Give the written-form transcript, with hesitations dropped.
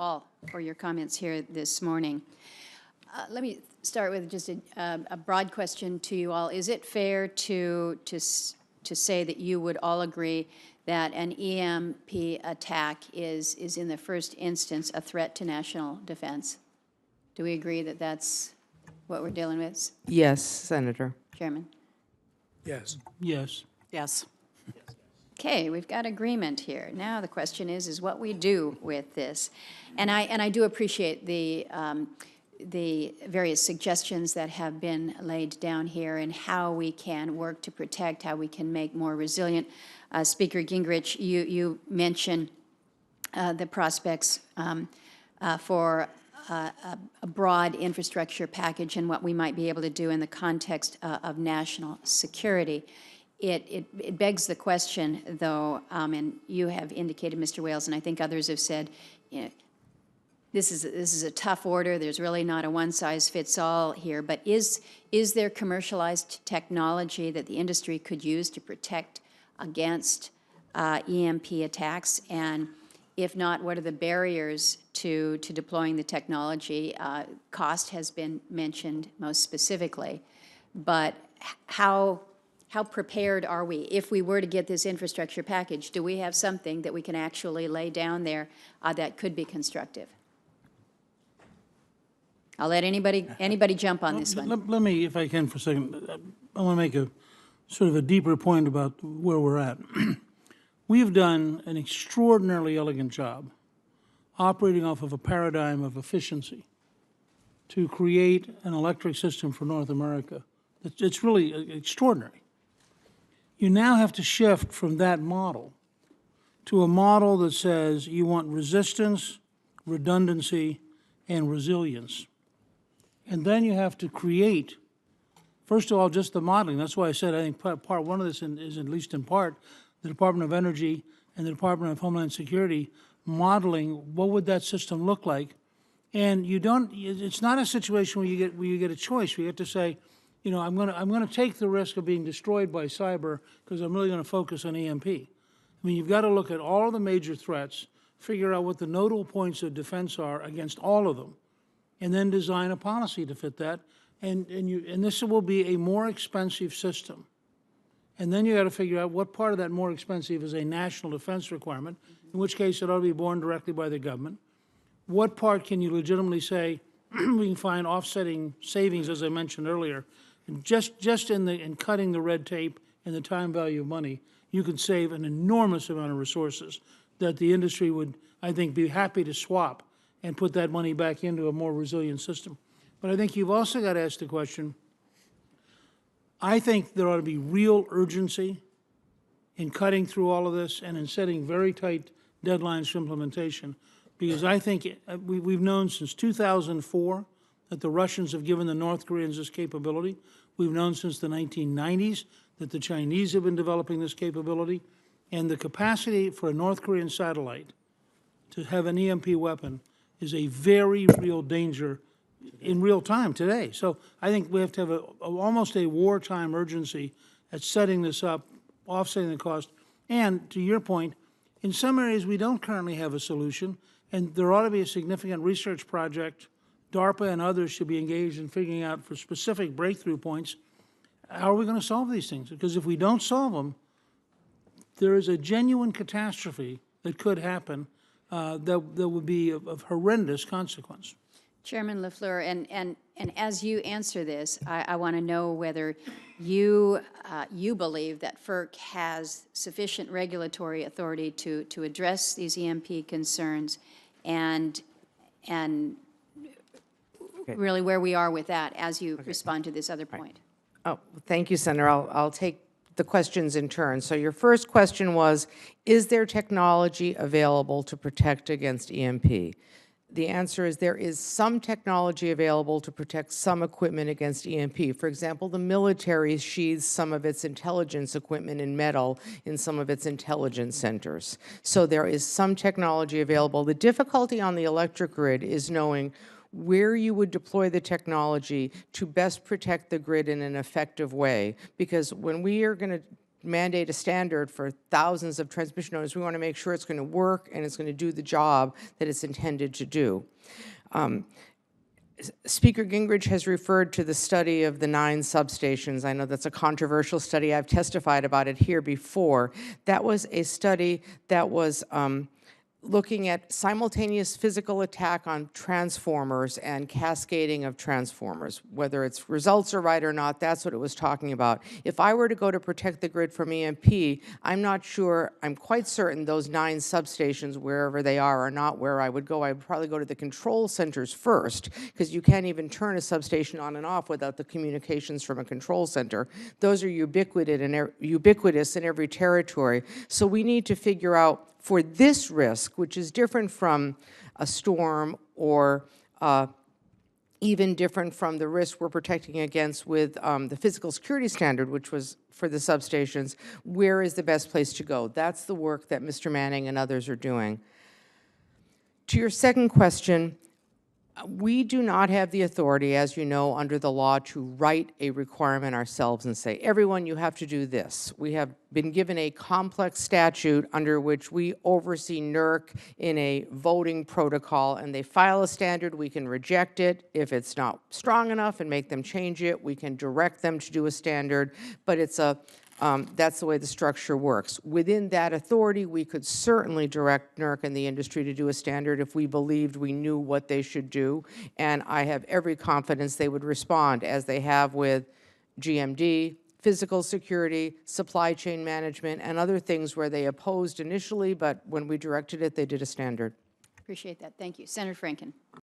all for your comments here this morning. Let me start with just a broad question to you all. Is it fair to say that you would all agree that an EMP attack is in the first instance a threat to national defense? Do we agree that that's what we're dealing with? Yes, Senator. Chairman? Yes. Yes. Yes. Okay, we've got agreement here. Now the question is what we do with this. And I do appreciate the various suggestions that have been laid down here and how we can work to protect, how we can make more resilient. Speaker Gingrich, you mentioned the prospects for a broad infrastructure package and what we might be able to do in the context of national security. It begs the question, though, and you have indicated, Mr. Wales, and I think others have said, you know, this is a tough order. There's really not a one-size-fits-all here. But is there commercialized technology that the industry could use to protect against EMP attacks? And if not, what are the barriers to deploying the technology? Cost has been mentioned most specifically, but how prepared are we? If we were to get this infrastructure package, do we have something that we can actually lay down there that could be constructive? I'll let anybody jump on this one. Let me, if I can, for a second. I want to make a sort of a deeper point about where we're at. We have done an extraordinarily elegant job operating off of a paradigm of efficiency to create an electric system for North America. It's really extraordinary. You now have to shift from that model to a model that says you want resistance, redundancy, and resilience. And then you have to create, first of all, just the modeling. That's why I said I think part one of this is, at least in part, the Department of Energy and the Department of Homeland Security modeling what would that system look like. And you don't, it's not a situation where you get a choice. You get to say, you know, I'm going to take the risk of being destroyed by cyber because I'm really going to focus on EMP. I mean, you've got to look at all of the major threats, figure out what the nodal points of defense are against all of them, and then design a policy to fit that. And this will be a more expensive system. And then you got to figure out what part of that more expensive is a national defense requirement, in which case it ought to be borne directly by the government. What part can you legitimately say we can find offsetting savings, as I mentioned earlier, and just in cutting the red tape and the time value of money, you could save an enormous amount of resources that the industry would, I think, be happy to swap and put that money back into a more resilient system. But I think you've also got to ask the question, I think there ought to be real urgency in cutting through all of this and in setting very tight deadlines for implementation, because I think we've known since 2004 that the Russians have given the North Koreans this capability. We've known since the 1990s that the Chinese have been developing this capability, and the capacity for a North Korean satellite to have an EMP weapon is a very real danger in real time today. So I think we have to have almost a wartime urgency at setting this up, offsetting the cost. And to your point, in some areas we don't currently have a solution, and there ought to be a significant research project. DARPA and others should be engaged in figuring out for specific breakthrough points, how are we going to solve these things? Because if we don't solve them, there is a genuine catastrophe that could happen that would be of horrendous consequence. Chairman LaFleur, and as you answer this, I want to know whether you believe that FERC has sufficient regulatory authority to address these EMP concerns, and Okay. really where we are with that as you respond to this other point. Oh, thank you, Senator. I'll take the questions in turn. So your first question was, is there technology available to protect against EMP? The answer is there is some technology available to protect some equipment against EMP. For example, the military sheathes some of its intelligence equipment in metal in some of its intelligence centers. So there is some technology available. The difficulty on the electric grid is knowing where you would deploy the technology to best protect the grid in an effective way. Because when we are going to mandate a standard for thousands of transmission nodes. We want to make sure it's going to work and it's going to do the job that it's intended to do. Speaker Gingrich has referred to the study of the 9 substations. I know that's a controversial study. I've testified about it here before. That was a study that was looking at simultaneous physical attack on transformers and cascading of transformers. Whether its results are right or not, that's what it was talking about. If I were to go to protect the grid from EMP, I'm not sure, I'm quite certain those 9 substations, wherever they are not where I would go. I would probably go to the control centers first, because you can't even turn a substation on and off without the communications from a control center. Those are ubiquitous in every territory. So we need to figure out, for this risk, which is different from a storm or even different from the risk we're protecting against with the physical security standard, which was for the substations, where is the best place to go? That's the work that Mr. Manning and others are doing. To your second question, we do not have the authority, as you know, under the law to write a requirement ourselves and say, everyone, you have to do this. We have been given a complex statute under which we oversee NERC in a voting protocol, and they file a standard. We can reject it if it's not strong enough and make them change it. We can direct them to do a standard, but it's a that's the way the structure works. Within that authority, we could certainly direct NERC and the industry to do a standard if we believed we knew what they should do, and I have every confidence they would respond, as they have with GMD, physical security, supply chain management, and other things where they opposed initially, but when we directed it, they did a standard. Appreciate that. Thank you. Senator Franken.